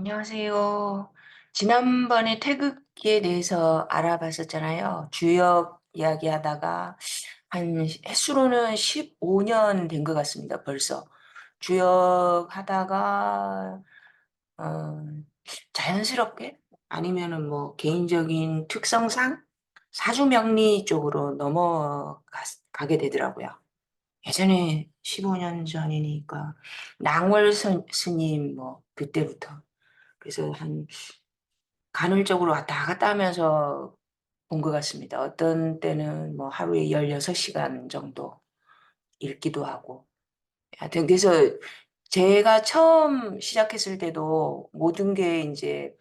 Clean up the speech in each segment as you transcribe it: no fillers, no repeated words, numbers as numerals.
안녕하세요. 지난번에 태극기에 대해서 알아봤었잖아요. 주역 이야기하다가 한 횟수로는 15년 된 것 같습니다. 벌써. 주역 하다가 어, 자연스럽게 아니면은 뭐 개인적인 특성상 사주명리 쪽으로 넘어가게 되더라고요. 예전에 15년 전이니까 낭월 스님 뭐 그때부터 그래서 한 간헐적으로 왔다 갔다 하면서 본 것 같습니다. 어떤 때는 뭐 하루에 16시간 정도 읽기도 하고. 하여튼 그래서 제가 처음 시작했을 때도 모든 게 이제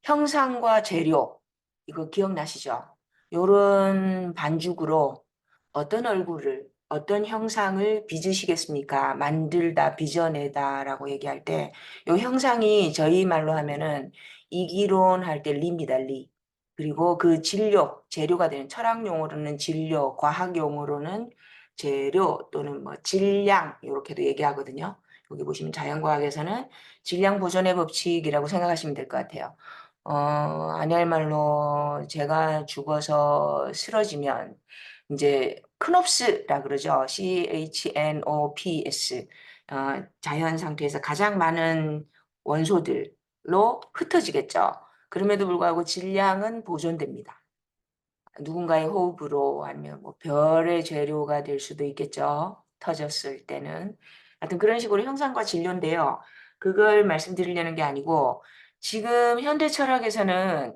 형상과 재료, 이거 기억나시죠? 요런 반죽으로 어떤 얼굴을, 어떤 형상을 빚으시겠습니까? 만들다, 빚어내다라고 얘기할 때, 요 형상이 저희 말로 하면은 이기론 할 때 리입니다, 리. 그리고 그 진료, 재료가 되는 철학 용어로는 진료, 과학 용어로는 재료 또는 뭐 질량, 이렇게도 얘기하거든요. 여기 보시면 자연과학에서는 질량 보존의 법칙이라고 생각하시면 될 것 같아요. 아낼 말로 제가 죽어서 쓰러지면 이제 크롭스라 그러죠. CHNOPS. 자연 상태에서 가장 많은 원소들로 흩어지겠죠. 그럼에도 불구하고 질량은 보존됩니다. 누군가의 호흡으로 아니면 뭐 별의 재료가 될 수도 있겠죠. 터졌을 때는. 하여튼 그런 식으로 형상과 진료인데요. 그걸 말씀드리려는 게 아니고 지금 현대 철학에서는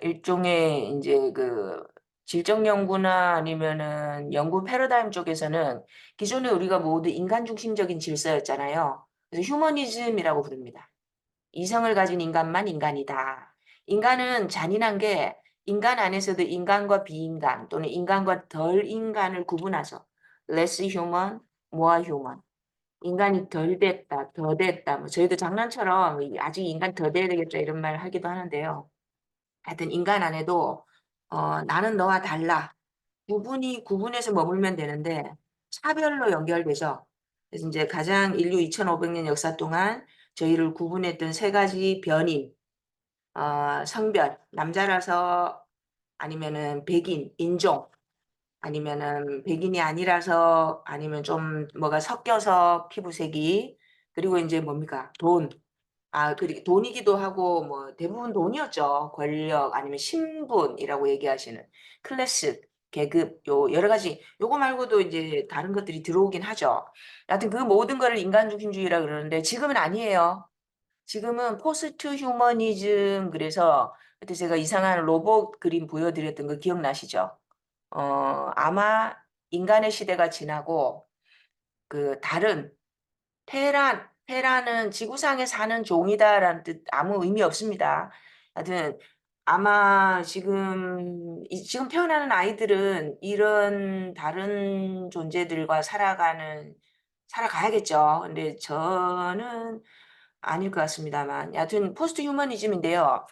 일종의 이제 그 질적 연구나 아니면은 연구 패러다임 쪽에서는 기존에 우리가 모두 인간 중심적인 질서였잖아요. 그래서 휴머니즘이라고 부릅니다. 이성을 가진 인간만 인간이다. 인간은 잔인한 게 인간 안에서도 인간과 비인간 또는 인간과 덜 인간을 구분하죠. less human, more human. 인간이 덜 됐다, 더 됐다. 뭐 저희도 장난처럼 아직 인간 더 돼야 되겠죠 이런 말 하기도 하는데요. 하여튼 인간 안에도 나는 너와 달라. 구분해서 머물면 되는데 차별로 연결되죠. 그래서 이제 가장 인류 2,500년 역사 동안 저희를 구분했던 세 가지 변이, 성별, 남자라서 아니면은 백인, 인종, 아니면은 백인이 아니라서 아니면 좀 뭐가 섞여서 피부색이 그리고 이제 뭡니까? 돈. 그리고 돈이기도 하고 뭐 대부분 돈이었죠. 권력 아니면 신분이라고 얘기하시는 클래스, 계급 요 여러 가지 요거 말고도 이제 다른 것들이 들어오긴 하죠. 하여튼 그 모든 거를 인간 중심주의라 그러는데 지금은 아니에요. 지금은 포스트 휴머니즘 그래서 그때 제가 이상한 로봇 그림 보여드렸던 거 기억나시죠? 아마 인간의 시대가 지나고 그 다른 테라는 지구상에 사는 종이다라는 뜻 아무 의미 없습니다. 하여튼 아마 지금 태어나는 아이들은 이런 다른 존재들과 살아가야겠죠. 근데 저는 아닐 것 같습니다만. 여하튼 포스트 휴머니즘인데요.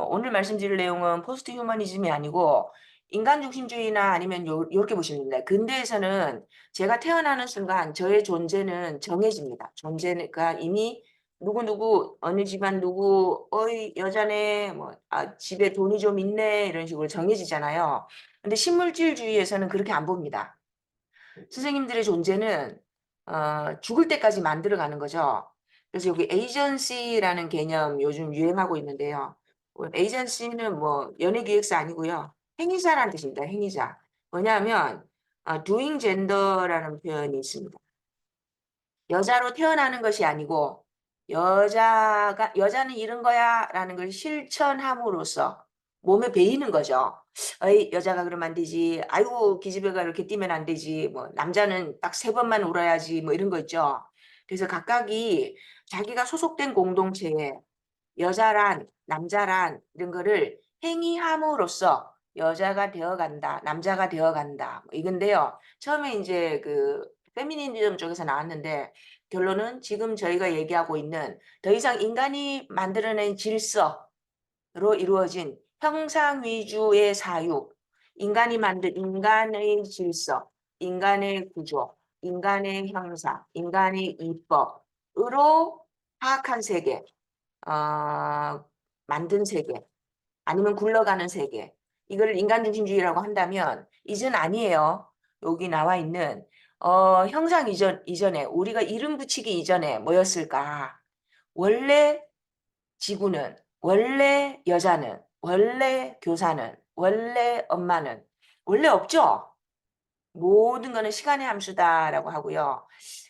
오늘 말씀드릴 내용은 포스트 휴머니즘이 아니고 인간 중심주의나 아니면 요렇게 보시면 됩니다. 근대에서는 제가 태어나는 순간 저의 존재는 정해집니다. 존재가 이미 누구누구 어느 집안 누구 어이 여자네 뭐 집에 돈이 좀 있네 이런 식으로 정해지잖아요. 근데 신물질주의에서는 그렇게 안 봅니다. 선생님들의 존재는 죽을 때까지 만들어가는 거죠. 그래서 여기 에이전시라는 개념 요즘 유행하고 있는데요. 에이전시는 뭐 연예기획사 아니고요. 행위자라는 뜻입니다. 행위자. 뭐냐면 doing gender라는 표현이 있습니다. 여자로 태어나는 것이 아니고 여자는 이런 거야라는 걸 실천함으로써 몸에 배이는 거죠. 어이 여자가 그러면 안 되지. 아이고 기집애가 이렇게 뛰면 안 되지. 뭐 남자는 딱 3번만 울어야지. 뭐 이런 거 있죠. 그래서 각각이 자기가 소속된 공동체에 여자란 남자란 이런 거를 행위함으로써 여자가 되어간다, 남자가 되어간다. 뭐 이건데요. 처음에 이제 그 페미니즘 쪽에서 나왔는데 결론은 지금 저희가 얘기하고 있는 더 이상 인간이 만들어낸 질서로 이루어진 형상 위주의 사유, 인간이 만든 인간의 질서, 인간의 구조, 인간의 형상, 인간의 이법으로 파악한 세계. 만든 세계 아니면 굴러가는 세계 이걸 인간중심주의라고 한다면 이젠 아니에요. 여기 나와 있는 형상 이전에 우리가 이름 붙이기 이전에 뭐였을까? 원래 지구는 원래 여자는 원래 교사는 원래 엄마는 원래 없죠. 모든 거는 시간의 함수다라고 하고요.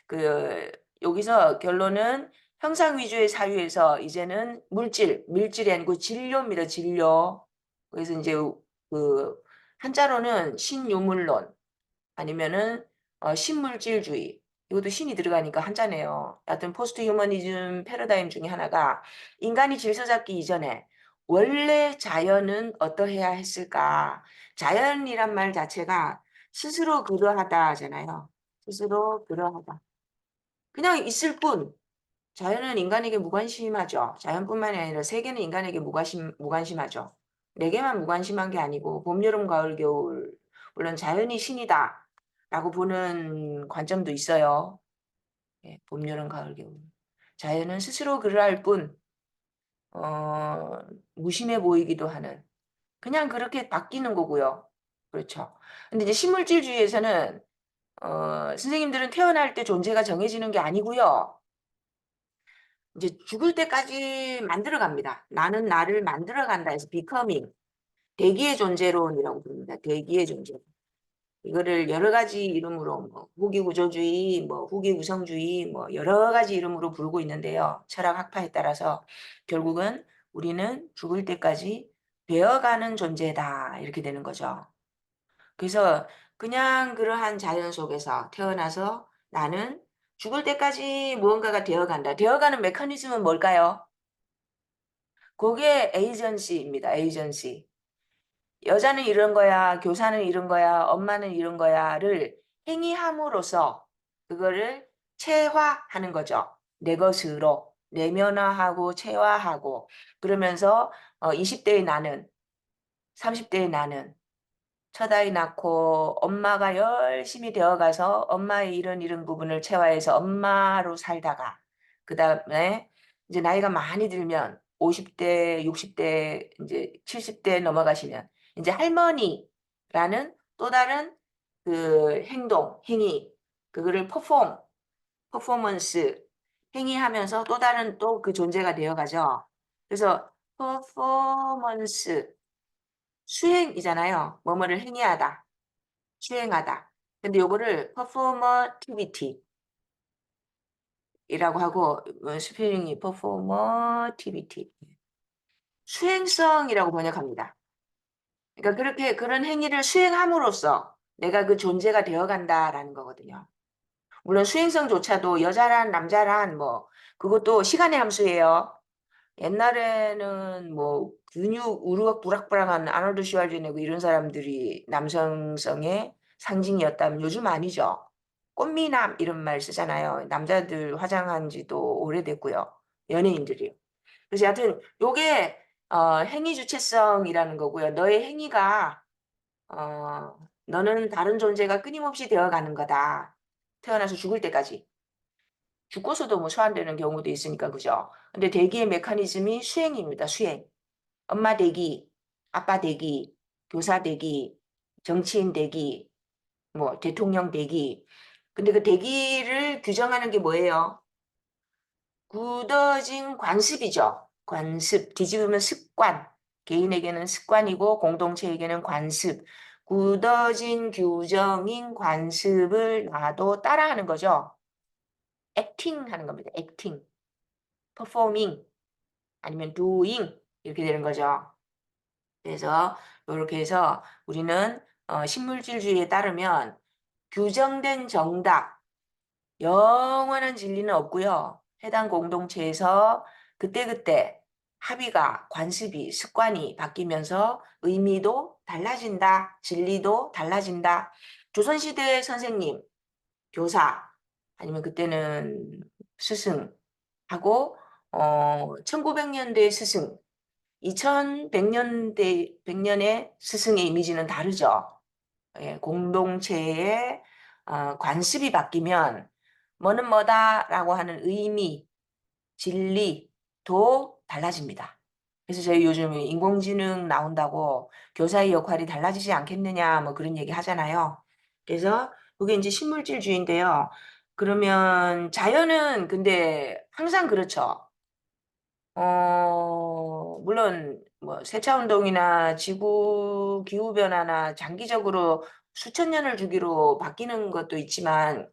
그 여기서 결론은 형상 위주의 사유에서 이제는 물질이 아니고 진료입니다. 진료. 그래서 이제 그 한자로는 신유물론 아니면은 신물질주의. 이것도 신이 들어가니까 한자네요. 하여튼 포스트 휴머니즘 패러다임 중에 하나가 인간이 질서 잡기 이전에 원래 자연은 어떠해야 했을까? 자연이란 말 자체가 스스로 그러하다잖아요. 스스로 그러하다. 그냥 있을 뿐. 자연은 인간에게 무관심하죠. 자연뿐만이 아니라 세계는 인간에게 무관심하죠. 내게만 무관심한 게 아니고 봄, 여름, 가을, 겨울 물론 자연이 신이다 라고 보는 관점도 있어요. 예, 봄, 여름, 가을, 겨울. 자연은 스스로 그러할 뿐 무심해 보이기도 하는 그냥 그렇게 바뀌는 거고요. 그렇죠. 근데 이제 신물질주의에서는 선생님들은 태어날 때 존재가 정해지는 게 아니고요. 이제 죽을 때까지 만들어갑니다. 나는 나를 만들어간다 해서 becoming, 대기의 존재론이라고 부릅니다. 대기의 존재. 이거를 여러 가지 이름으로 뭐 후기구조주의, 뭐 후기구성주의, 뭐 여러 가지 이름으로 부르고 있는데요. 철학 학파에 따라서 결국은 우리는 죽을 때까지 되어가는 존재다 이렇게 되는 거죠. 그래서 그냥 그러한 자연 속에서 태어나서 나는 죽을 때까지 무언가가 되어간다. 되어가는 메커니즘은 뭘까요? 그게 에이전시입니다. 에이전시. 여자는 이런 거야, 교사는 이런 거야, 엄마는 이런 거야를 행위함으로써 그거를 체화하는 거죠. 내 것으로 내면화하고 체화하고 그러면서 20대의 나는, 30대의 나는 첫 아이 낳고 엄마가 열심히 되어가서 엄마의 이런 부분을 체화해서 엄마로 살다가 그 다음에 이제 나이가 많이 들면 50대, 60대, 이제 70대 넘어가시면 이제 할머니라는 또 다른 그 행동, 행위, 그거를 퍼포먼스, 행위하면서 또 다른 또 그 존재가 되어가죠. 그래서 퍼포먼스, 수행이잖아요. 뭐뭐를 행위하다. 수행하다. 근데 요거를 performativity 이라고 하고 스페링이 performativity 수행성이라고 번역합니다. 그러니까 그렇게 그런 행위를 수행함으로써 내가 그 존재가 되어간다라는 거거든요. 물론 수행성조차도 여자란 남자란 뭐 그것도 시간의 함수예요. 옛날에는 뭐 근육 우락부락한 아놀드 슈왈제네거 이런 사람들이 남성성의 상징이었다면 요즘 아니죠. 꽃미남 이런 말 쓰잖아요. 남자들 화장한 지도 오래됐고요. 연예인들이. 그래서 하여튼 요게 행위 주체성이라는 거고요. 너의 행위가 너는 다른 존재가 끊임없이 되어가는 거다. 태어나서 죽을 때까지. 죽고서도 뭐 소환되는 경우도 있으니까 그죠. 근데 대기의 메커니즘이 수행입니다. 수행. 엄마 대기, 아빠 대기, 교사 대기, 정치인 대기, 뭐 대통령 대기. 근데 그 대기를 규정하는 게 뭐예요? 굳어진 관습이죠. 관습. 뒤집으면 습관. 개인에게는 습관이고 공동체에게는 관습. 굳어진 규정인 관습을 나도 따라하는 거죠. 액팅 하는 겁니다. 액팅. performing 아니면 doing 이렇게 되는 거죠. 그래서 이렇게 해서 우리는 신물질주의에 따르면 규정된 정답, 영원한 진리는 없고요. 해당 공동체에서 그때그때 합의가, 관습이, 습관이 바뀌면서 의미도 달라진다. 진리도 달라진다. 조선시대 선생님, 교사 아니면 그때는 스승하고 1900년대 스승, 2100년대 100년의 스승의 이미지는 다르죠. 예, 공동체의 관습이 바뀌면 뭐는 뭐다라고 하는 의미, 진리도 달라집니다. 그래서 저희 요즘 인공지능 나온다고 교사의 역할이 달라지지 않겠느냐 뭐 그런 얘기 하잖아요. 그래서 그게 이제 식물질주의인데요. 그러면 자연은 근데 항상 그렇죠. 물론 뭐 세차 운동이나 지구 기후 변화나 장기적으로 수천 년을 주기로 바뀌는 것도 있지만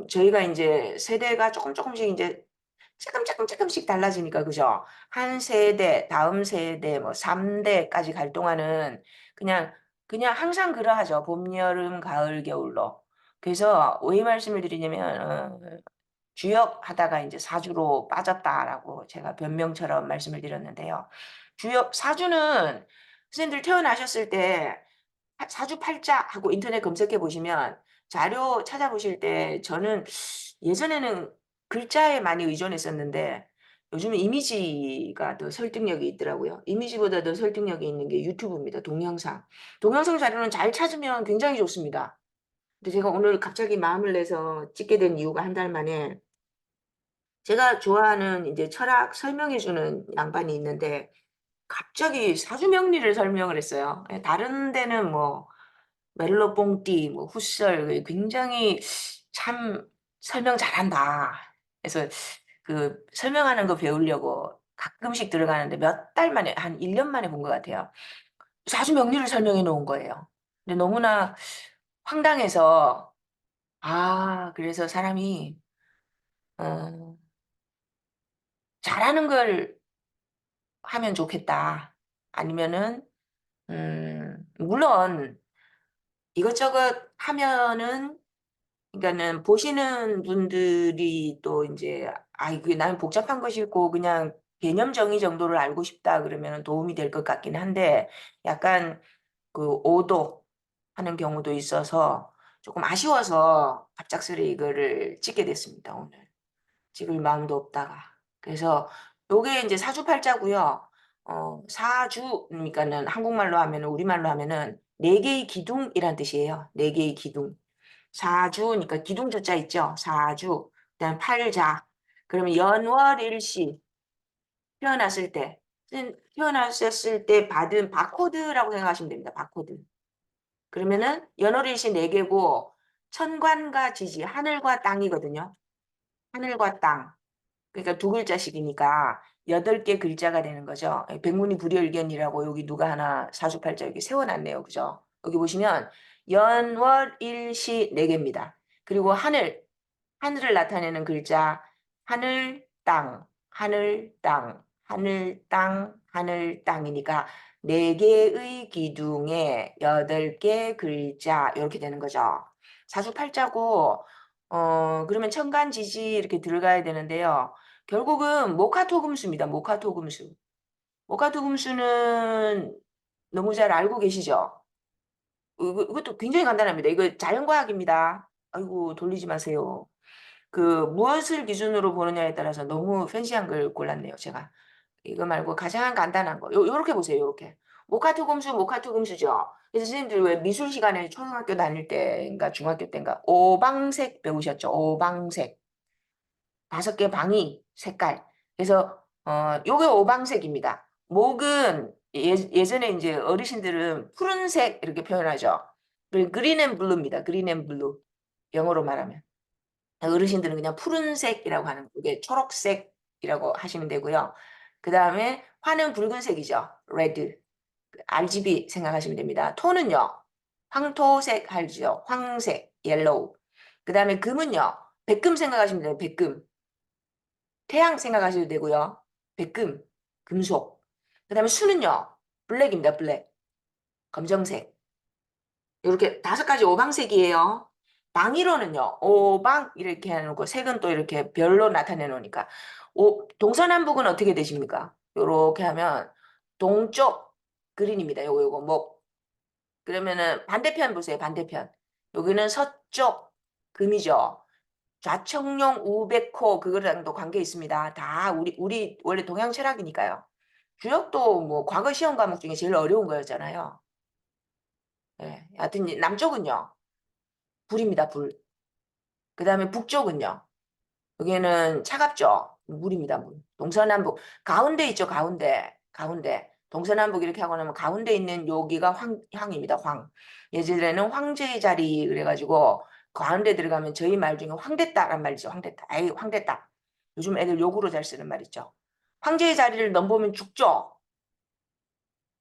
저희가 이제 세대가 조금씩 이제 조금씩 달라지니까 그죠? 한 세대, 다음 세대, 뭐 3대까지 갈 동안은 그냥 항상 그러하죠. 봄, 여름, 가을, 겨울로. 그래서 왜 이 말씀을 드리냐면 주역하다가 이제 사주로 빠졌다라고 제가 변명처럼 말씀을 드렸는데요. 주역 사주는 선생님들 태어나셨을 때 사주 팔자 하고 인터넷 검색해 보시면 자료 찾아보실 때 저는 예전에는 글자에 많이 의존했었는데 요즘은 이미지가 더 설득력이 있더라고요. 이미지보다 더 설득력이 있는 게 유튜브입니다. 동영상. 동영상 자료는 잘 찾으면 굉장히 좋습니다. 근데 제가 오늘 갑자기 마음을 내서 찍게 된 이유가 한 달 만에 제가 좋아하는 이제 철학 설명해주는 양반이 있는데 갑자기 사주 명리를 설명을 했어요. 예, 다른 데는 뭐 멜로 뽕띠, 뭐 후설 굉장히 참 설명 잘한다. 그래서 그 설명하는 거 배우려고 가끔씩 들어가는데 몇 달 만에 한 1년 만에 본 것 같아요. 사주 명리를 설명해 놓은 거예요. 근데 너무나 황당해서 그래서 사람이 어, 잘하는 걸 하면 좋겠다. 아니면은 물론 이것저것 하면은 그러니까는 보시는 분들이 또 이제 그게 나는 복잡한 거 싫고 그냥 개념 정의 정도를 알고 싶다 그러면 도움이 될 것 같긴 한데 약간 그 오도 하는 경우도 있어서 조금 아쉬워서 갑작스레 이거를 찍게 됐습니다, 오늘. 찍을 마음도 없다가. 그래서 요게 이제 사주팔자고요. 사주, 그러니까는 한국말로 하면은 우리말로 하면은 네 개의 기둥이란 뜻이에요. 네 개의 기둥. 사주, 그러니까 기둥주자 있죠. 사주. 그다음 팔자. 그러면 연월일시 태어났을 때 태어났을 때 받은 바코드라고 생각하시면 됩니다. 바코드. 그러면은 연월일시 네 개고 천관과 지지, 하늘과 땅이거든요. 하늘과 땅. 그러니까 두 글자씩이니까 8개 글자가 되는 거죠. 백문이 불여일견이라고 여기 누가 하나 사주팔자 여기 세워놨네요. 그죠? 여기 보시면 연월일시 4개입니다. 그리고 하늘을 나타내는 글자 하늘, 땅, 하늘, 땅, 하늘, 땅, 하늘, 땅이니까 4개의 기둥에 8개 글자 이렇게 되는 거죠. 사주팔자고 그러면 천간지지 이렇게 들어가야 되는데요. 결국은 모카토금수입니다. 모카토금수. 모카토금수는 너무 잘 알고 계시죠? 이것도 굉장히 간단합니다. 이거 자연과학입니다. 아이고 돌리지 마세요. 그 무엇을 기준으로 보느냐에 따라서 너무 팬시한 걸 골랐네요. 제가. 이거 말고 가장 간단한 거. 요렇게 보세요. 요렇게. 모카토금수, 모카토금수죠. 그래서 선생님들 왜 미술 시간에 초등학교 다닐 때인가 중학교 때인가 오방색 배우셨죠? 오방색. 5개 방이 색깔. 그래서 요게 오방색입니다. 목은 예전에 이제 어르신들은 푸른색 이렇게 표현하죠. 그린 앤 블루입니다. 그린 앤 블루. 영어로 말하면. 어르신들은 그냥 푸른색이라고 하는 그게 초록색이라고 하시면 되고요. 그 다음에 화는 붉은색이죠. 레드. RGB 생각하시면 됩니다. 톤은요. 황토색 알죠? 황색, 옐로우. 그 다음에 금은요. 백금 생각하시면 돼요. 백금. 태양 생각하셔도 되고요. 백금, 금속. 그 다음에 수는요. 블랙입니다. 블랙. 검정색. 이렇게 5가지 오방색이에요. 방위로는요. 오방 이렇게 해놓고 색은 또 이렇게 별로 나타내 놓으니까. 동서남북은 어떻게 되십니까? 이렇게 하면 동쪽 그린입니다. 요거 목. 그러면은 반대편 보세요. 반대편. 여기는 서쪽 금이죠. 좌청룡 우백호 그거랑도 관계 있습니다. 다 우리 원래 동양 철학이니까요. 주역도 뭐 과거 시험 과목 중에 제일 어려운 거였잖아요. 예. 하여튼 남쪽은요. 불입니다. 불. 그다음에 북쪽은요. 여기는 차갑죠. 물입니다, 물. 동서남북. 가운데 있죠, 가운데. 가운데. 동서남북 이렇게 하고 나면 가운데 있는 여기가 황입니다, 황. 예전에는 황제의 자리 그래가지고 가운데 들어가면 저희 말 중에 황됐다란 말이죠, 황됐다. 아이, 황됐다. 요즘 애들 욕으로 잘 쓰는 말이죠. 황제의 자리를 넘보면 죽죠.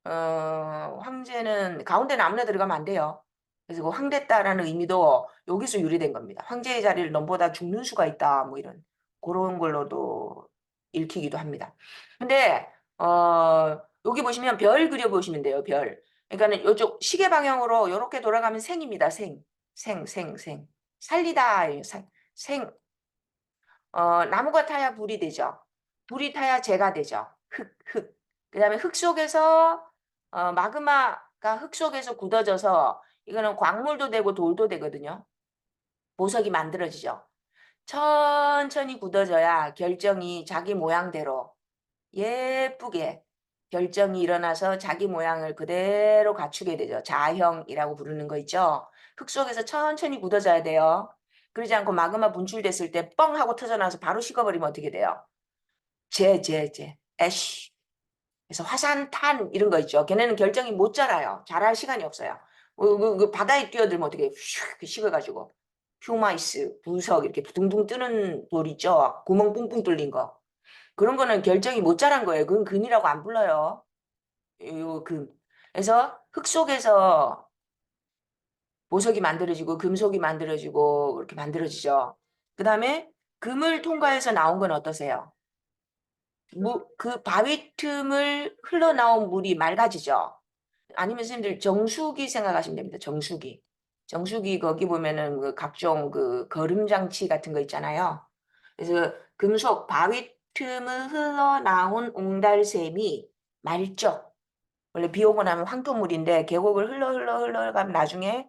황제는 가운데는 아무나 들어가면 안 돼요. 그래서 그 황됐다라는 의미도 여기서 유래된 겁니다. 황제의 자리를 넘보다 죽는 수가 있다. 뭐 이런 그런 걸로도 읽히기도 합니다. 근데 여기 보시면 별 그려 보시면 돼요. 별. 그러니까는 이쪽 시계 방향으로 이렇게 돌아가면 생입니다. 생. 생, 생, 생. 살리다. 생. 나무가 타야 불이 되죠. 불이 타야 재가 되죠. 흙, 흙. 그다음에 흙 속에서 마그마가 흙 속에서 굳어져서 이거는 광물도 되고 돌도 되거든요. 보석이 만들어지죠. 천천히 굳어져야 결정이 자기 모양대로 예쁘게 결정이 일어나서 자기 모양을 그대로 갖추게 되죠. 자형이라고 부르는 거 있죠. 흙 속에서 천천히 굳어져야 돼요. 그러지 않고 마그마 분출됐을 때 뻥 하고 터져나와서 바로 식어버리면 어떻게 돼요? 애쉬. 그래서 화산, 탄 이런 거 있죠. 걔네는 결정이 못 자라요. 자랄 시간이 없어요. 바다에 뛰어들면 어떻게 휙 식어가지고 휴마이스, 부석 이렇게 둥둥 뜨는 돌 있죠. 구멍 뿡뿡 뚫린 거. 그런 거는 결정이 못 자란 거예요. 그건 금이라고 안 불러요. 요 금. 그래서 흙 속에서 보석이 만들어지고 금속이 만들어지고 그렇게 만들어지죠. 그 다음에 금을 통과해서 나온 건 어떠세요? 그 바위 틈을 흘러나온 물이 맑아지죠. 아니면 선생님들 정수기 생각하시면 됩니다. 정수기. 정수기 거기 보면은 그 각종 그 거름 장치 같은 거 있잖아요. 그래서 금속 바위 틈을 흘러나온 옹달샘이 맑죠. 원래 비 오고 나면 황토물인데 계곡을 흘러가면 나중에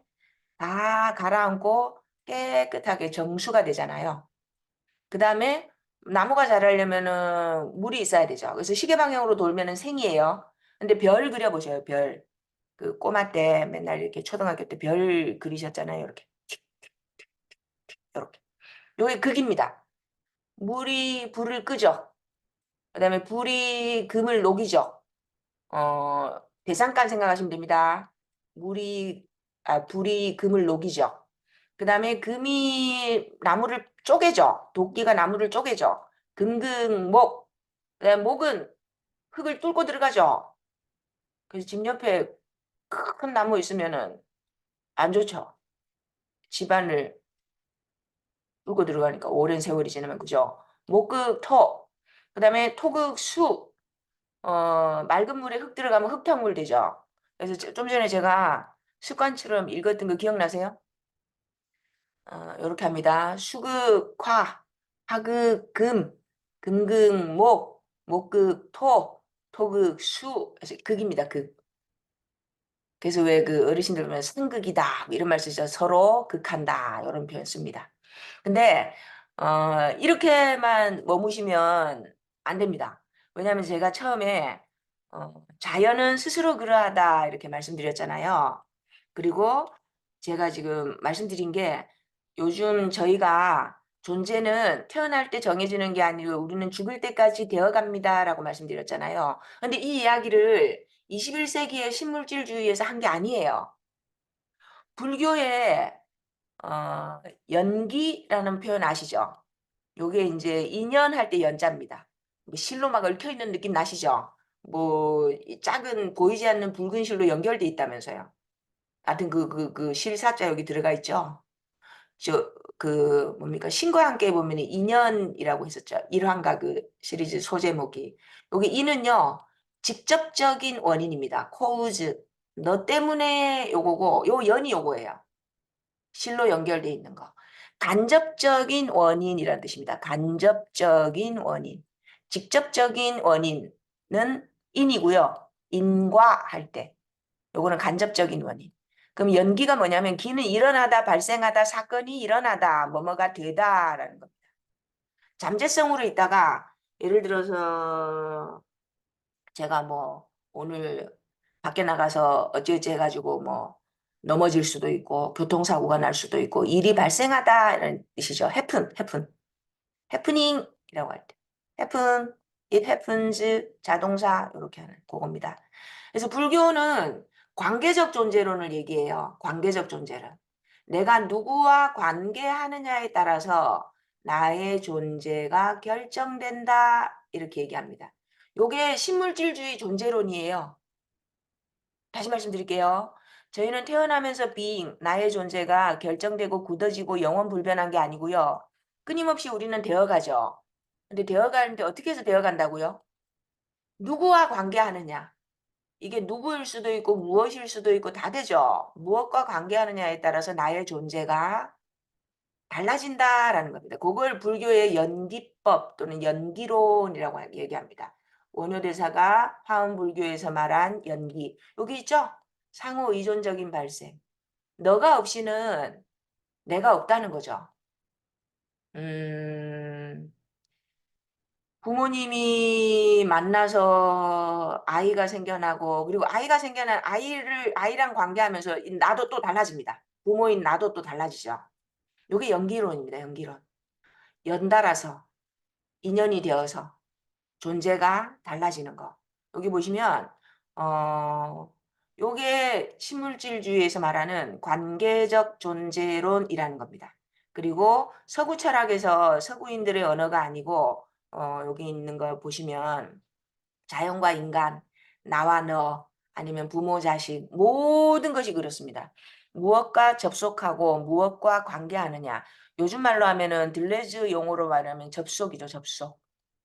다 가라앉고 깨끗하게 정수가 되잖아요. 그 다음에 나무가 자라려면은 물이 있어야 되죠. 그래서 시계 방향으로 돌면은 생이에요. 근데 별 그려보세요, 별. 그 꼬마 때 맨날 이렇게 초등학교 때 별 그리셨잖아요. 이렇게. 이렇게. 요게 극입니다. 물이 불을 끄죠. 그다음에 불이 금을 녹이죠. 대상간 생각하시면 됩니다. 불이 금을 녹이죠. 그다음에 금이 나무를 쪼개죠. 도끼가 나무를 쪼개죠. 금금목. 그다음에 목은 흙을 뚫고 들어가죠. 그래서 집 옆에 큰 나무 있으면은 안 좋죠. 집안을 뚫고 들어가니까 오랜 세월이 지나면 그죠. 목극 토. 그다음에 토극 수. 맑은 물에 흙 들어가면 흙탕물 되죠. 그래서 좀 전에 제가 습관처럼 읽었던 거 기억나세요? 이렇게 합니다. 수극화, 화극금, 금극목, 목극토, 토극수. 그래서 극입니다. 극. 그래서 왜 그 어르신들 보면 상극이다 뭐 이런 말 쓰죠. 서로 극한다 이런 표현 씁니다. 근데 이렇게만 머무시면 안 됩니다. 왜냐하면 제가 처음에 자연은 스스로 그러하다 이렇게 말씀드렸잖아요. 그리고 제가 지금 말씀드린 게 요즘 저희가 존재는 태어날 때 정해지는 게 아니고 우리는 죽을 때까지 되어갑니다라고 말씀드렸잖아요. 근데 이 이야기를 21세기의 신물질주의에서 한 게 아니에요. 불교의 연기라는 표현 아시죠? 요게 이제 인연할 때 연자입니다. 실로 막 얽혀 있는 느낌 나시죠? 이 작은 보이지 않는 붉은 실로 연결돼 있다면서요. 하여튼 그 실사자 여기 들어가 있죠. 뭡니까 신과 함께 보면 인연이라고 했었죠. 일환가 그 시리즈 소제목이 여기 이는요 직접적인 원인입니다. cause 너 때문에 요거고 요 연이 요거예요. 실로 연결돼 있는 거. 간접적인 원인이라는 뜻입니다. 간접적인 원인. 직접적인 원인은 인이고요. 인과 할 때. 요거는 간접적인 원인. 그럼 연기가 뭐냐면 기는 일어나다 발생하다 사건이 일어나다 뭐뭐가 되다라는 겁니다. 잠재성으로 있다가 예를 들어서 제가 오늘 밖에 나가서 어찌어찌 해가지고 넘어질 수도 있고 교통사고가 날 수도 있고 일이 발생하다 이런 뜻이죠. 해프닝이라고 할 때. happen, it happens, 자동사 이렇게 하는 그겁니다. 그래서 불교는 관계적 존재론을 얘기해요. 관계적 존재론. 내가 누구와 관계하느냐에 따라서 나의 존재가 결정된다 이렇게 얘기합니다. 요게 신물질주의 존재론이에요. 다시 말씀드릴게요. 저희는 태어나면서 being, 나의 존재가 결정되고 굳어지고 영원 불변한 게 아니고요. 끊임없이 우리는 되어가죠. 근데 되어가는데 어떻게 해서 되어간다고요? 누구와 관계하느냐. 이게 누구일 수도 있고 무엇일 수도 있고 다 되죠. 무엇과 관계하느냐에 따라서 나의 존재가 달라진다라는 겁니다. 그걸 불교의 연기법 또는 연기론이라고 얘기합니다. 원효대사가 화엄불교에서 말한 연기. 여기 있죠? 상호 의존적인 발생. 너가 없이는 내가 없다는 거죠. 부모님이 만나서 아이가 생겨나고 그리고 아이가 생겨난 아이랑 관계하면서 나도 또 달라집니다. 부모인 나도 또 달라지죠. 이게 연기론입니다. 연기론. 연달아서 인연이 되어서 존재가 달라지는 거. 여기 보시면 요게 신물질주의에서 말하는 관계적 존재론이라는 겁니다. 그리고 서구 철학에서 서구인들의 언어가 아니고 여기 있는 걸 보시면 자연과 인간, 나와 너, 아니면 부모, 자식 모든 것이 그렇습니다. 무엇과 접속하고 무엇과 관계하느냐. 요즘 말로 하면은 들레즈 용어로 말하면 접속이죠. 접속.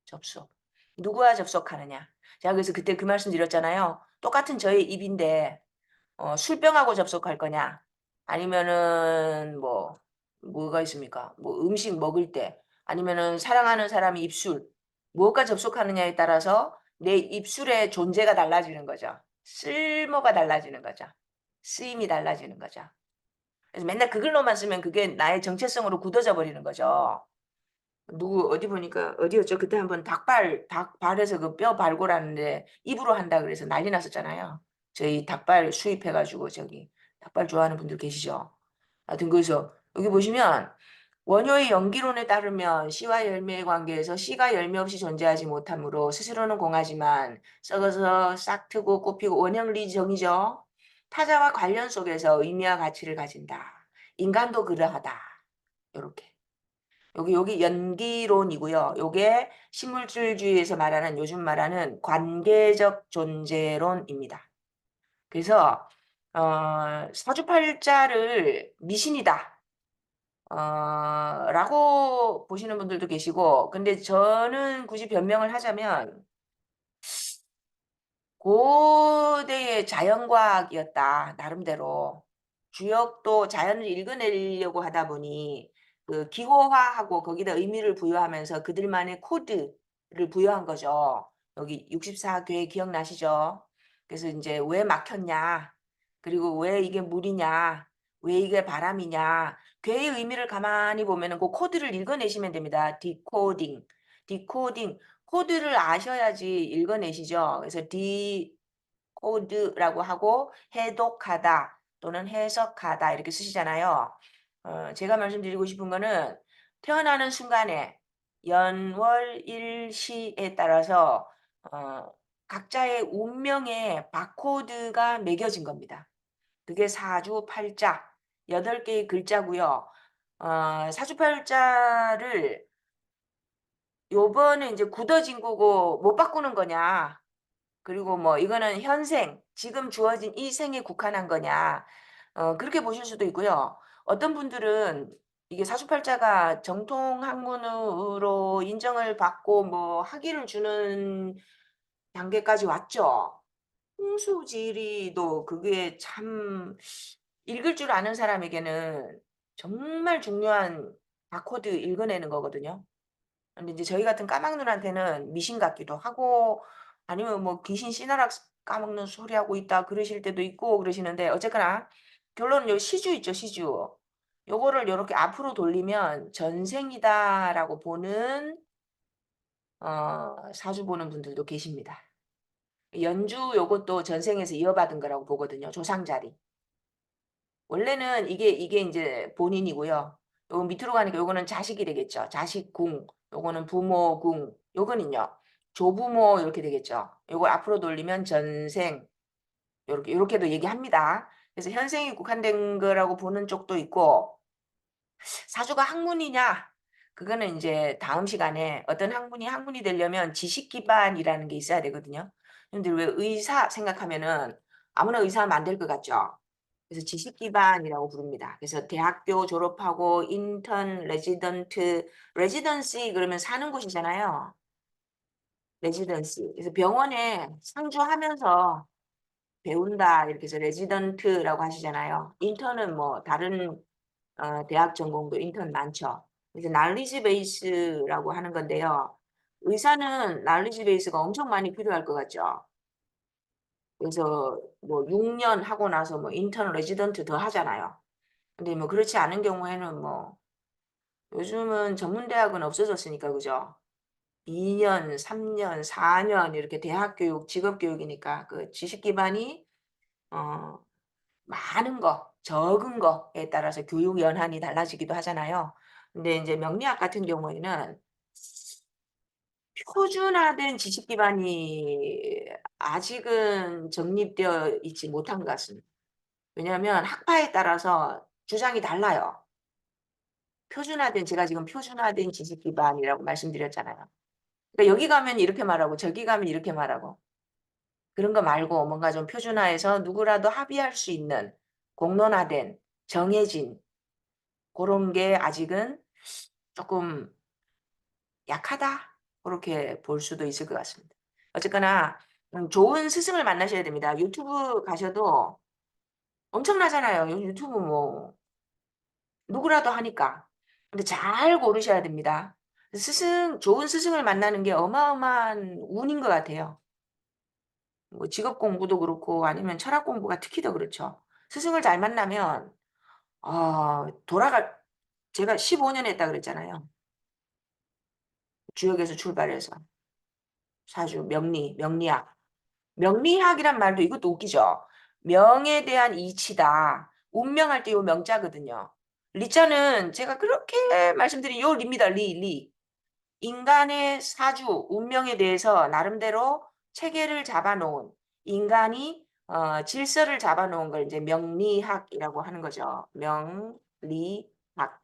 접속. 누구와 접속하느냐. 제가 그래서 그때 그 말씀 드렸잖아요. 똑같은 저의 입인데 술병하고 접속할 거냐? 아니면은 뭐가 있습니까? 뭐 음식 먹을 때 아니면은 사랑하는 사람이 입술 무엇과 접속하느냐에 따라서 내 입술의 존재가 달라지는 거죠. 쓸모가 달라지는 거죠. 쓰임이 달라지는 거죠. 그래서 맨날 그 글로만 쓰면 그게 나의 정체성으로 굳어져 버리는 거죠. 누구 어디 보니까 어디였죠? 그때 한번 닭발에서 그 뼈 발골하는데 입으로 한다 그래서 난리 났었잖아요. 저희 닭발 수입해 가지고 저기 닭발 좋아하는 분들 계시죠? 하여튼 그래서 여기 보시면 원효의 연기론에 따르면 씨와 열매의 관계에서 씨가 열매 없이 존재하지 못하므로 스스로는 공하지만 썩어서 싹트고 꽃피고 원형리정이죠. 타자와 관련 속에서 의미와 가치를 가진다. 인간도 그러하다. 요렇게. 여기 연기론이고요. 요게 신물질주의에서 말하는 요즘 말하는 관계적 존재론입니다. 그래서 사주팔자를 미신이다. 라고 보시는 분들도 계시고 근데 저는 굳이 변명을 하자면 고대의 자연과학이었다. 나름대로. 주역도 자연을 읽어내려고 하다 보니 그 기호화하고 거기다 의미를 부여하면서 그들만의 코드를 부여한 거죠. 여기 64궤 기억나시죠? 그래서 이제 왜 막혔냐? 그리고 왜 이게 물이냐? 왜 이게 바람이냐? 궤의 의미를 가만히 보면은 그 코드를 읽어내시면 됩니다. 디코딩. 디코딩. 코드를 아셔야지 읽어내시죠. 그래서 디코드라고 하고 해독하다 또는 해석하다 이렇게 쓰시잖아요. 제가 말씀드리고 싶은 거는 태어나는 순간에 연, 월, 일, 시에 따라서 각자의 운명의 바코드가 매겨진 겁니다. 그게 사주팔자 8개의 글자고요. 사주팔자를 요번에 이제 굳어진 거고 못 바꾸는 거냐. 그리고 뭐 이거는 현생, 지금 주어진 이 생에 국한한 거냐. 그렇게 보실 수도 있고요. 어떤 분들은 이게 사주팔자가 정통 학문으로 인정을 받고 뭐 학위를 주는 단계까지 왔죠. 홍수지리도 그게 참 읽을 줄 아는 사람에게는 정말 중요한 바코드 읽어내는 거거든요. 근데 이제 저희 같은 까막눈한테는 미신 같기도 하고 아니면 뭐 귀신 씨나락 까먹는 소리 하고 있다 그러실 때도 있고 그러시는데 어쨌거나 결론은 요 시주 있죠 시주. 요거를 요렇게 앞으로 돌리면 전생이다라고 보는 사주 보는 분들도 계십니다. 연주 요것도 전생에서 이어받은 거라고 보거든요. 조상자리. 원래는 이게 이제 본인이고요. 요 밑으로 가니까 요거는 자식이 되겠죠. 자식 궁. 요거는 부모궁. 요거는요. 조부모 이렇게 되겠죠. 요걸 앞으로 돌리면 전생. 요렇게도 얘기합니다. 그래서 현생이 국한된 거라고 보는 쪽도 있고 사주가 학문이냐? 그거는 이제 다음 시간에 어떤 학문이 되려면 지식 기반이라는 게 있어야 되거든요. 근데 왜 의사 생각하면은 아무나 의사하면 안 될 것 같죠? 그래서 지식 기반이라고 부릅니다. 그래서 대학교 졸업하고 인턴, 레지던시 그러면 사는 곳이잖아요. 레지던시. 그래서 병원에 상주하면서 배운다 이렇게 해서 레지던트라고 하시잖아요. 인턴은 뭐 다른 대학 전공도 인턴 많죠. 그래서 날리지 베이스라고 하는 건데요. 의사는 날리지 베이스가 엄청 많이 필요할 것 같죠. 그래서 뭐 6년 하고 나서 뭐 인턴 레지던트 더 하잖아요. 근데 뭐 그렇지 않은 경우에는 뭐 요즘은 전문 대학은 없어졌으니까 그죠? 2년, 3년, 4년 이렇게 대학 교육, 직업 교육이니까 그 지식 기반이 어 많은 거, 적은 거에 따라서 교육 연한이 달라지기도 하잖아요. 근데 인제 명리학 같은 경우에는 표준화된 지식 기반이 아직은 정립되어 있지 못한 것 같습니다. 왜냐하면 학파에 따라서 주장이 달라요. 제가 지금 표준화된 지식 기반이라고 말씀드렸잖아요. 그러니까 여기 가면 이렇게 말하고 저기 가면 이렇게 말하고 그런 거 말고 뭔가 좀 표준화해서 누구라도 합의할 수 있는 공론화된 정해진 고런 게 아직은 쪼끔 약하다. 고렇게 볼 수도 있을 것 같습니다. 어쨌거나 좋은 스승을 만나셔야 됩니다. 유튜브 가셔도 엄청나잖아요. 요즘 유튜브 뭐 누구라도 하니까. 근데 잘 고르셔야 됩니다. 좋은 스승을 만나는 게 어마어마한 운인 것 같아요. 뭐 직업 공부도 그렇고 아니면 철학 공부가 특히 더 그렇죠. 스승을 잘 만나면 돌아갈 제가 15년 했다 그랬잖아요. 주역에서 출발해서. 사주, 명리학. 명리학이란 말도 이것도 웃기죠. 명에 대한 이치다. 운명할 때 요 명자거든요. 리자는 제가 그렇게 말씀드린 요 리입니다. 리. 인간의 사주, 운명에 대해서 나름대로 체계를 잡아 놓은 인간이 질서를 잡아 놓은 걸 이제 명리학이라고 하는 거죠. 명리학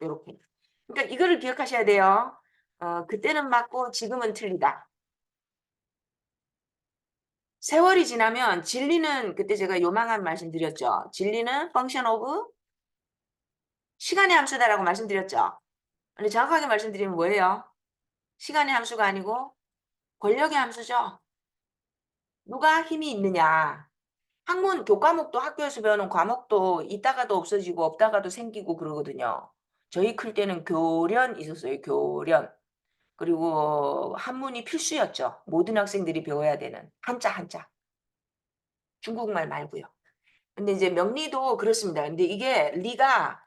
요렇게. 그러니까 이거를 기억하셔야 돼요. 그때는 맞고 지금은 틀리다. 세월이 지나면 진리는 그때 제가 요망한 말씀드렸죠. 진리는 function of 시간의 함수다라고 말씀드렸죠. 근데 정확하게 말씀드리면 뭐예요? 시간의 함수가 아니고 권력의 함수죠. 누가 힘이 있느냐. 학문 교과목도 학교에서 배우는 과목도 있다가도 없어지고 없다가도 생기고 그러거든요. 저희 클 때는 교련 있었어요. 교련. 그리고 한문이 필수였죠. 모든 학생들이 배워야 되는 한자, 한자. 중국말 말고요. 근데 이제 명리도 그렇습니다. 근데 이게 리가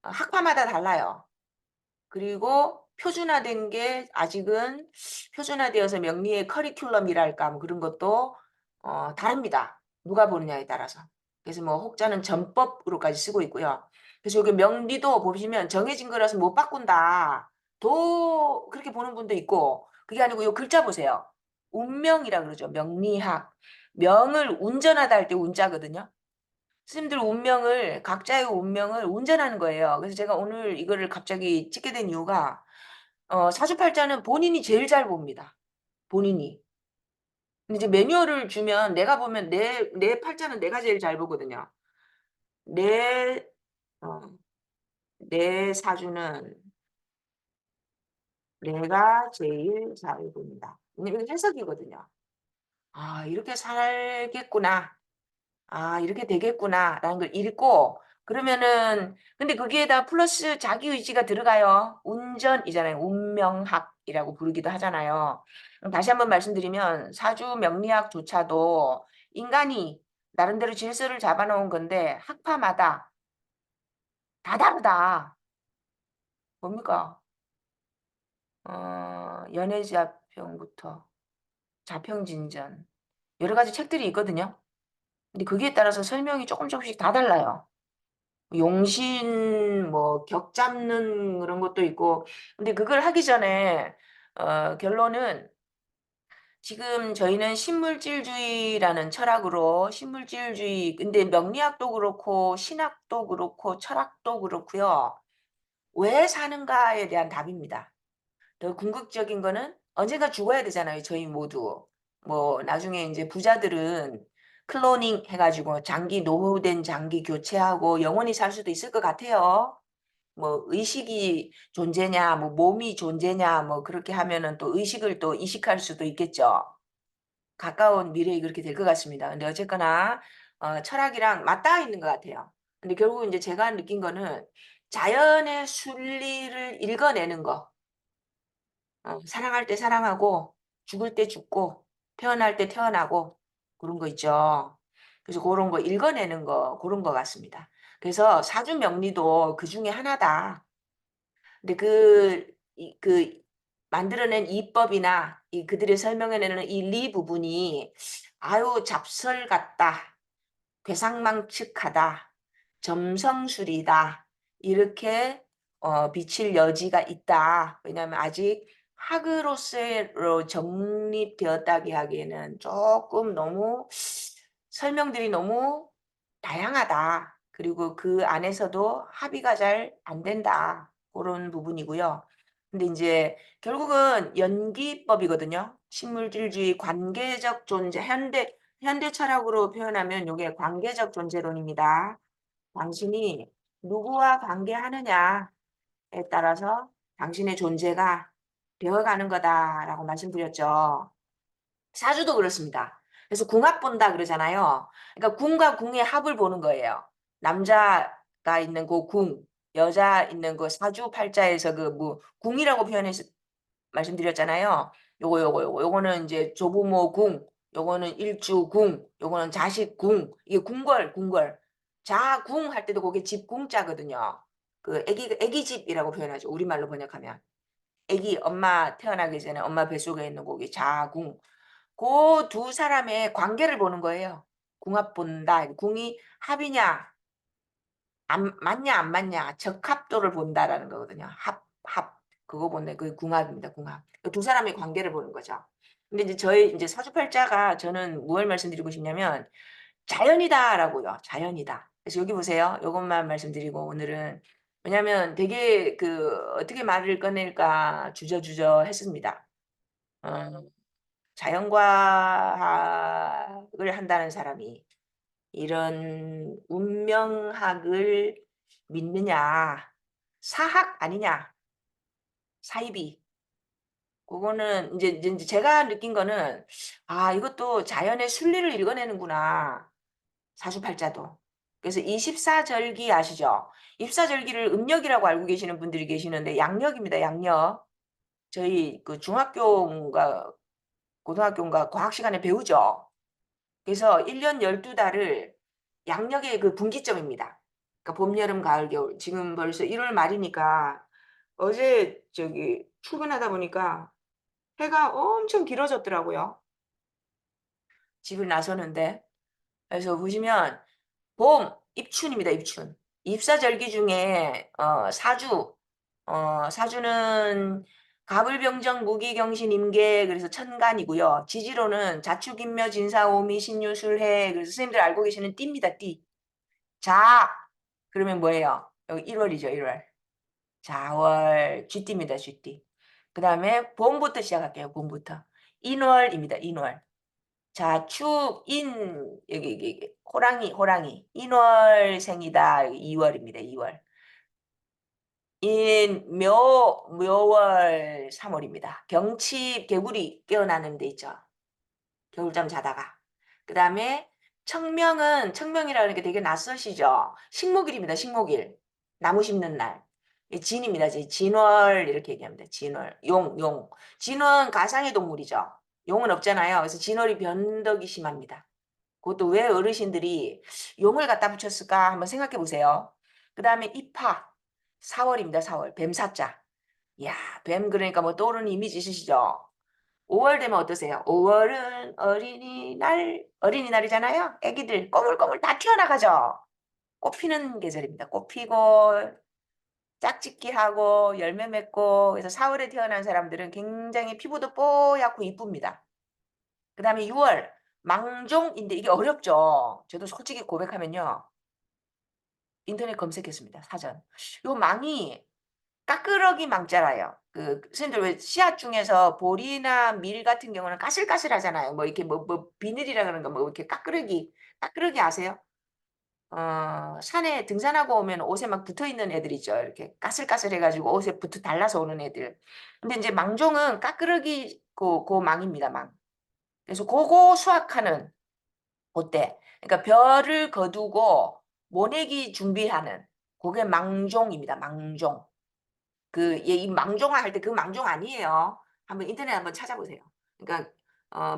학파마다 달라요. 그리고 표준화된 게 아직은 표준화되어서 명리의 커리큘럼이랄까 뭐 그런 것도 다릅니다. 누가 보느냐에 따라서. 그래서 뭐 혹자는 전법으로까지 쓰고 있고요. 그래서 여기 명리도 보시면 정해진 거라서 못 바꾼다. 도 그렇게 보는 분도 있고 그게 아니고 요 글자 보세요. 운명이라 그러죠. 명리학. 명을 운전하다 할 때 운자거든요. 스님들 운명을 각자의 운명을 운전하는 거예요. 그래서 제가 오늘 이거를 갑자기 찍게 된 이유가 사주팔자는 본인이 제일 잘 봅니다, 본인이. 근데 이제 매뉴얼을 주면 내가 보면 내 팔자는 내가 제일 잘 보거든요. 내 어 내 사주는 내가 제일 잘 본다. 왜냐면 이게 해석이거든요. '아 이렇게 살겠구나.' '아 이렇게 되겠구나.'라는 걸 읽고 그러면은 근데 거기에다 플러스 자기 의지가 들어가요. 운전이잖아요. 운명학이라고 부르기도 하잖아요. 다시 한번 말씀드리면 사주 명리학조차도 인간이 나름대로 질서를 잡아 놓은 건데 학파마다 다 다르다. 뭡니까? 연애자평부터 자평진전 여러 가지 책들이 있거든요. 근데 거기에 따라서 설명이 조금씩 다 달라요. 용신 뭐 격 잡는 그런 것도 있고 근데 그걸 하기 전에 결론은 지금 저희는 신물질주의라는 철학으로 신물질주의 근데 명리학도 그렇고 신학도 그렇고 철학도 그렇고요. 왜 사는가에 대한 답입니다. 더 궁극적인 거는 언젠가 죽어야 되잖아요, 저희 모두. 뭐 나중에 이제 부자들은 클로닝 해가지고 장기 노후된 장기 교체하고 영원히 살 수도 있을 것 같아요. 뭐 의식이 존재냐, 뭐 몸이 존재냐, 뭐 그렇게 하면은 또 의식을 또 이식할 수도 있겠죠. 가까운 미래에 그렇게 될 것 같습니다. 근데 어쨌거나 철학이랑 맞닿아 있는 것 같아요. 근데 결국 이제 제가 느낀 거는 자연의 순리를 읽어내는 거. 사랑할 때 사랑하고 죽을 때 죽고 태어날 때 태어나고 그런 거 있죠. 그래서 그런 거 읽어내는 거 그런 거 같습니다. 그래서 사주 명리도 그 중에 하나다. 근데 그 만들어낸 이법이나 그들이 설명해내는 이 리 부분이 아유 잡설 같다. 괴상망측하다. 점성술이다. 이렇게 비칠 여지가 있다. 왜냐하면 아직 학으로서로 정립되었다기 하기에는 조금 너무 설명들이 너무 다양하다. 그리고 그 안에서도 합의가 잘 안 된다. 그런 부분이고요. 근데 이제 결국은 연기법이거든요. 식물질주의 관계적 존재, 현대 철학으로 표현하면 이게 관계적 존재론입니다. 당신이 누구와 관계하느냐에 따라서 당신의 존재가 되어가는 거다라고 말씀드렸죠. 사주도 그렇습니다. 그래서 궁합 본다 그러잖아요. 그러니까 궁과 궁의 합을 보는 거예요. 남자가 있는 그 궁, 여자 있는 그 사주 팔자에서 그 뭐 궁이라고 표현해서 말씀드렸잖아요. 요거는 이제 조부모 궁, 요거는 일주 궁, 요거는 자식 궁, 이게 궁궐. 자궁 할 때도 그게 집 궁자거든요. 그 애기 집이라고 표현하죠. 우리말로 번역하면. 애기 엄마 태어나기 전에 엄마 뱃속에 있는 거기 자궁. 그 두 사람의 관계를 보는 거예요. 궁합 본다. 궁이 합이냐, 맞냐, 안 맞냐, 적합도를 본다라는 거거든요. 합. 그거 보는 그 궁합입니다, 궁합. 두 사람의 관계를 보는 거죠. 근데 이제 저희 이제 사주팔자가 저는 뭘 말씀드리고 싶냐면 자연이다라고요. 자연이다. 그래서 여기 보세요. 요것만 말씀드리고 오늘은 왜냐면 되게 어떻게 말을 꺼낼까 주저주저 했습니다. 어, 자연과학을 한다는 사람이 이런 운명학을 믿느냐, 사학 아니냐, 사이비. 그거는 이제 제가 느낀 거는 아, 이것도 자연의 순리를 읽어내는구나. 사주팔자도. 그래서 24절기 아시죠? 24절기를 음력이라고 알고 계시는 분들이 계시는데 양력입니다. 양력. 저희 그 중학교인가 고등학교인가 과학 시간에 배우죠. 그래서 1년 12달을 양력의 그 분기점입니다. 그러니까 봄, 여름, 가을, 겨울. 지금 벌써 1월 말이니까 어제 출근하다 보니까 해가 엄청 길어졌더라고요. 집을 나서는데. 그래서 보시면 봄, 입춘입니다. 입춘. 입사절기 중에 사주는 갑을병정 무기경신 임계 그래서 천간이고요. 지지로는 자축인묘 진사오미 신유술해 그래서 선생님들 알고 계시는 띠입니다. 띠. 자 그러면 뭐예요? 여기 1월이죠. 1월. 자월 쥐띠입니다. 쥐띠. 그 다음에 봄부터 시작할게요. 봄부터. 인월입니다. 인월. 자축 여기 호랑이 인월생이다. 2월입니다. 2월. 묘월 3월입니다. 경칩 개구리 깨어나는 데 있죠. 겨울잠 자다가. 그 다음에 청명이라는 게 되게 낯서시죠. 식목일입니다. 식목일. 나무 심는 날. 진입니다. 진월 이렇게 얘기합니다. 진월. 용. 진은 가상의 동물이죠. 용은 없잖아요. 그래서 진월이 변덕이 심합니다. 그것도 왜 어르신들이 용을 갖다 붙였을까 한번 생각해 보세요. 그 다음에 입하. 4월입니다. 4월. 뱀사자. 이야, 뱀 그러니까 뭐 떠오르는 이미지 있으시죠? 5월 되면 어떠세요? 5월은 어린이날이잖아요. 애기들 꼬물꼬물 다 튀어나가죠. 꽃 피는 계절입니다. 꽃 피고 짝짓기하고 열매 맺고 그래서 4월에 태어난 사람들은 굉장히 피부도 뽀얗고 이쁩니다. 그 다음에 6월 망종인데 이게 어렵죠. 저도 솔직히 고백하면요. 인터넷 검색했습니다. 사전. 요 망이 까끄러기 망자라요. 그 선생님들 왜 씨앗 중에서 보리나 밀 같은 경우는 까슬까슬하잖아요. 뭐 이렇게 뭐 비늘이라 그러는 거 뭐 이렇게 까끄러기 아세요? 산에 등산하고 오면 옷에 막 붙어 있는 애들 있죠. 이렇게 까슬까슬해가지고 옷에 붙어 달라서 오는 애들. 근데 이제 망종은 까끄러기 그 망입니다. 망. 그래서 그거 수확하는 그때. 그러니까 벼를 거두고 모내기 준비하는 그게 망종입니다. 망종. 이 망종화 할 때 그 망종 아니에요. 한번 인터넷 한번 찾아보세요. 그러니까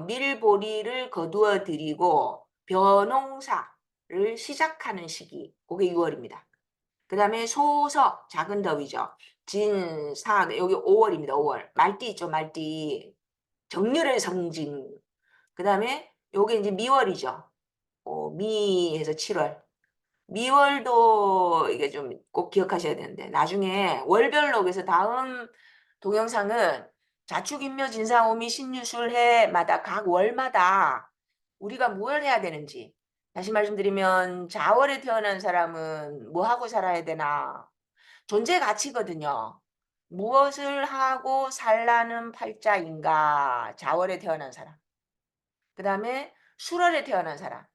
밀보리를 거두어 들이고 벼농사를 시작하는 시기. 그게 6월입니다. 그 다음에 소서 작은 더위죠. 진사 여기 5월입니다. 5월. 말띠 있죠. 말띠. 정렬의 성징. 그 다음에 요게 이제 미월이죠. 미에서 7월. 미월도 이게 좀 꼭 기억하셔야 되는데 나중에 월별로 그래서 다음 동영상은 자축인묘진사오미 신유술해마다 각 월마다 우리가 뭘 해야 되는지 다시 말씀드리면 자월에 태어난 사람은 뭐 하고 살아야 되나 존재 가치거든요. 무엇을 하고 살라는 팔자인가 자월에 태어난 사람. 그 다음에 술월에 태어난 사람.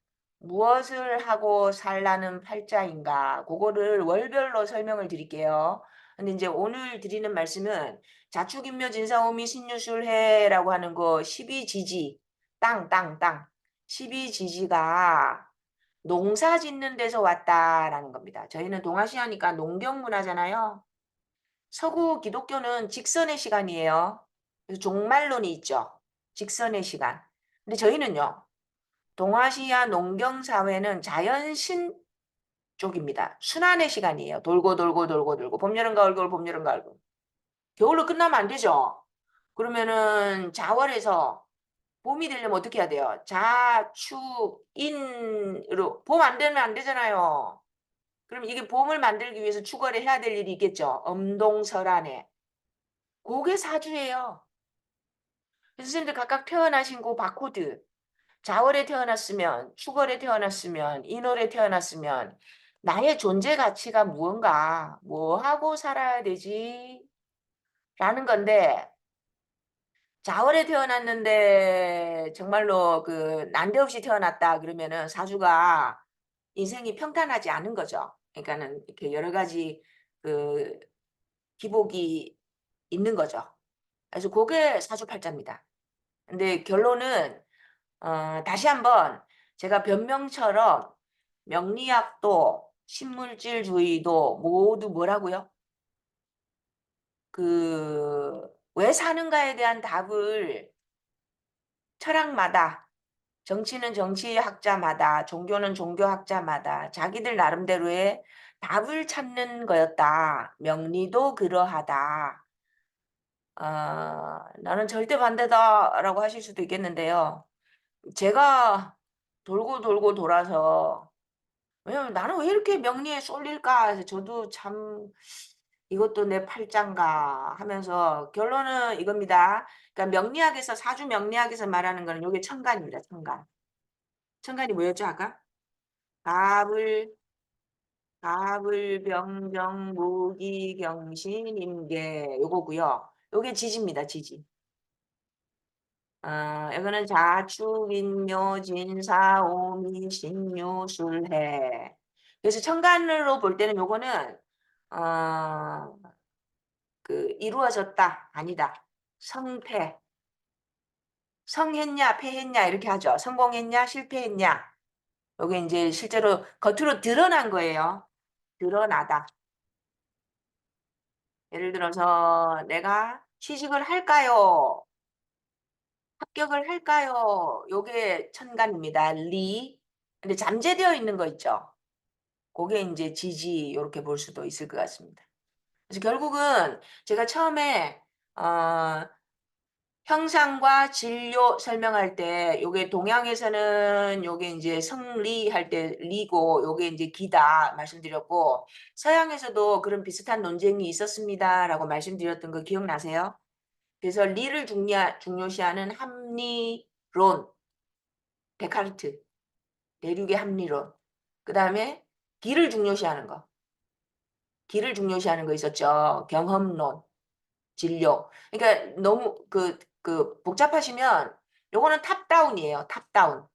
무엇을 하고 살라는 팔자인가 그거를 월별로 설명을 드릴게요. 근데 이제 오늘 드리는 말씀은 자축인묘진사오미 신유술해라고 하는 거 12지지 땅 12지지가 농사 짓는 데서 왔다라는 겁니다. 저희는 동아시아니까 농경 문화잖아요. 서구 기독교는 직선의 시간이에요. 그래서 종말론이 있죠. 직선의 시간. 근데 저희는요. 동아시아 농경사회는 자연신 쪽입니다. 순환의 시간이에요. 돌고. 봄, 여름, 가을, 겨울, 봄, 여름, 가을, 겨울. 겨울로 끝나면 안 되죠. 그러면은 자월에서 봄이 되려면 어떻게 해야 돼요? 자축인으로 봄 안 되면 안 되잖아요. 그럼 이게 봄을 만들기 위해서 축월에 해야 될 일이 있겠죠. 엄동설안에. 그게 사주예요. 선생님들 각각 태어나신 그 바코드. 자월에 태어났으면, 축월에 태어났으면, 인월에 태어났으면 나의 존재 가치가 무언가, 뭐 하고 살아야 되지? 라는 건데 자월에 태어났는데 정말로 그 난데없이 태어났다 그러면은 사주가 인생이 평탄하지 않은 거죠. 그러니까는 이렇게 여러 가지 그 기복이 있는 거죠. 그래서 그게 사주팔자입니다. 근데 결론은 다시 한번 제가 변명처럼 명리학도 신물질주의도 모두 뭐라고요? 왜 사는가에 대한 답을 철학마다 정치는 정치학자마다 종교는 종교학자마다 자기들 나름대로의 답을 찾는 거였다. 명리도 그러하다. 나는 절대 반대다라고 하실 수도 있겠는데요. 제가 돌고 돌아서 왜냐면 나는 왜 이렇게 명리에 쏠릴까 해서 저도 참 이것도 내 팔짱가 하면서 결론은 이겁니다. 그러니까 명리학에서 사주 명리학에서 말하는 거는 요게 천간입니다. 천간. 천간이 뭐였죠 아까? 갑을 병정 무기 경신 임계 요거고요. 요게 지지입니다. 지지. 이거는 자축인묘 진사오미 신유술해. 그래서 천간으로 볼 때는 요거는 어, 이루어졌다 아니다 성패 성했냐 패했냐 이렇게 하죠. 성공했냐 실패했냐. 요게 이제 실제로 겉으로 드러난 거예요. 드러나다. 예를 들어서 내가 취직을 할까요? 합격을 할까요? 요게 천간입니다. 리. 근데 잠재되어 있는 거 있죠. 그게 이제 지지 이렇게 볼 수도 있을 것 같습니다. 그래서 결국은 제가 처음에 어, 형상과 진료 설명할 때 요게 동양에서는 요게 이제 성리할 때 리고 요게 이제 기다 말씀드렸고 서양에서도 그런 비슷한 논쟁이 있었습니다라고 말씀드렸던 거 기억나세요? 그래서 리를 중요시하는 합리론, 데카르트, 대륙의 합리론. 그다음에 기를 중요시하는 거. 기를 중요시하는 거 있었죠. 경험론, 진료. 그러니까 너무 복잡하시면 요거는 탑다운이에요. 탑다운.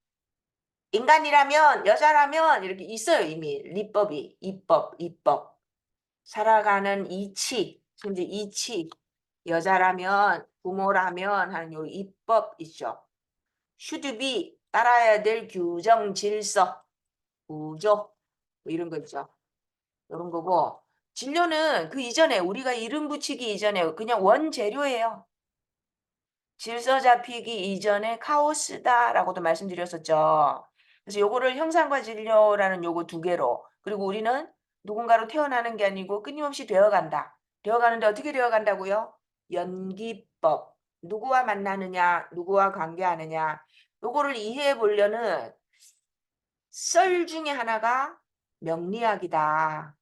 인간이라면 여자라면 이렇게 있어요. 이미 리법이 입법. 살아가는 이치, 현재 이치. 여자라면 부모라면 하는 요 입법 있죠. should be 따라야 될 규정, 질서, 구조 뭐 이런 거 있죠. 이런 거고 진료는 그 이전에 우리가 이름 붙이기 이전에 그냥 원재료예요. 질서 잡히기 이전에 카오스다라고도 말씀드렸었죠. 그래서 요거를 형상과 진료라는 요거 두 개로 그리고 우리는 누군가로 태어나는 게 아니고 끊임없이 되어간다. 되어가는데 어떻게 되어간다고요? 연기법. 누구와 만나느냐, 누구와 관계하느냐. 요거를 이해해 보려는 썰 중에 하나가 명리학이다.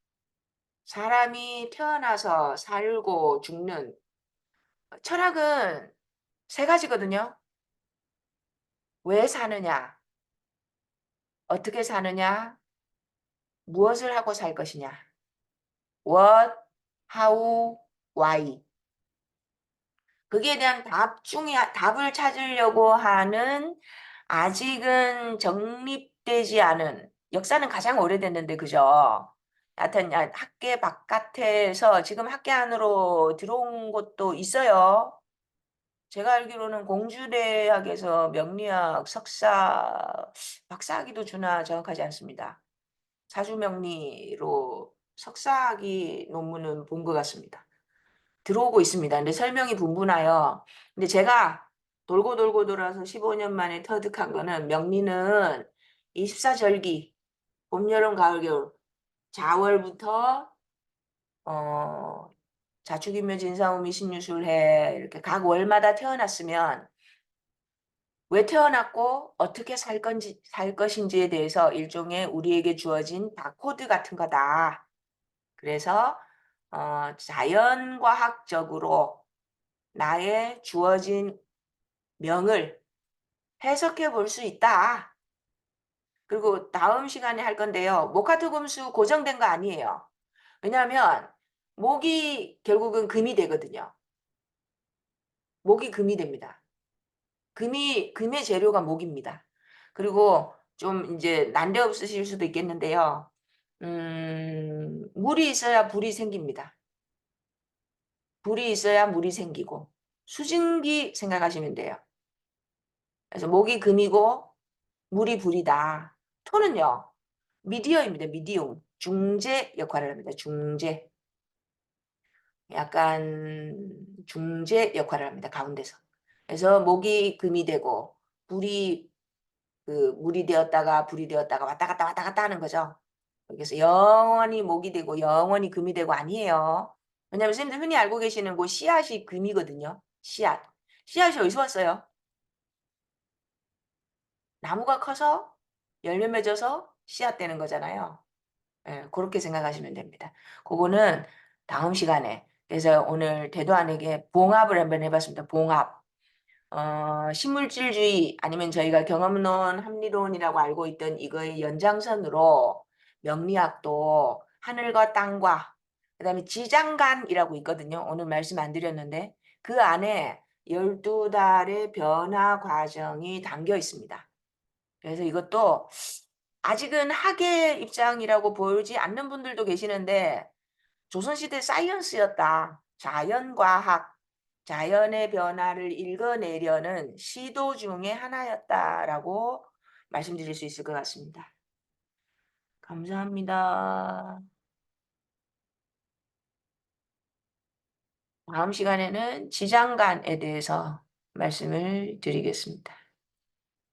사람이 태어나서 살고 죽는 철학은 세 가지거든요. 왜 사느냐, 어떻게 사느냐, 무엇을 하고 살 것이냐. What, how, why. 거기에 대한 답을 찾으려고 하는 아직은 정립되지 않은 역사는 가장 오래됐는데 그죠? 하여튼 학계 바깥에서 지금 학계 안으로 들어온 곳도 있어요. 제가 알기로는 공주대학에서 명리학 석사, 박사학위도 주나 정확하지 않습니다. 사주명리로 석사학위 논문은 본 것 같습니다. 들어오고 있습니다. 근데 설명이 분분하여. 근데 제가 돌고 돌고 돌아서 15년 만에 터득한 거는 명리는 24절기, 봄, 여름, 가을, 겨울, 자월부터 자축인묘 진사오미 신유술해 이렇게 각 월마다 태어났으면 왜 태어났고 어떻게 살 것인지에 대해서 일종의 우리에게 주어진 바코드 같은 거다. 그래서 자연과학적으로 나의 주어진 명을 해석해 볼 수 있다. 그리고 다음 시간에 할 건데요. 목화토 금수 고정된 거 아니에요. 왜냐하면 목이 결국은 금이 되거든요. 목이 금이 됩니다. 금의 재료가 목입니다. 그리고 좀 이제 난데없으실 수도 있겠는데요. 물이 있어야 불이 생깁니다. 불이 있어야 물이 생기고 수증기 생각하시면 돼요. 그래서 목이 금이고 물이 불이다. 토는요. 미디어입니다. 미디움. 중재 역할을 합니다. 중재. 약간 중재 역할을 합니다. 가운데서. 그래서 목이 금이 되고 불이 물이 되었다가 불이 되었다가 왔다 갔다 하는 거죠. 그래서 영원히 목이 되고 영원히 금이 되고 아니에요. 왜냐하면 선생님들 흔히 알고 계시는 그 씨앗이 금이거든요. 씨앗. 씨앗이 어디서 왔어요? 나무가 커서 열매 맺어서 씨앗 되는 거잖아요. 예, 그렇게 생각하시면 됩니다. 그거는 다음 시간에. 그래서 오늘 대도안에게 봉합을 한번 해봤습니다. 봉합. 신물질주의 아니면 저희가 경험론, 합리론이라고 알고 있던 이거의 연장선으로 명리학도 하늘과 땅과 그다음에 지장간이라고 있거든요. 오늘 말씀 안 드렸는데 그 안에 12달의 변화 과정이 담겨 있습니다. 그래서 이것도 아직은 학의 입장이라고 보이지 않는 분들도 계시는데 조선시대 사이언스였다. 자연과학, 자연의 변화를 읽어내려는 시도 중에 하나였다라고 말씀드릴 수 있을 것 같습니다. 감사합니다. 다음 시간에는 지장간에 대해서 말씀을 드리겠습니다.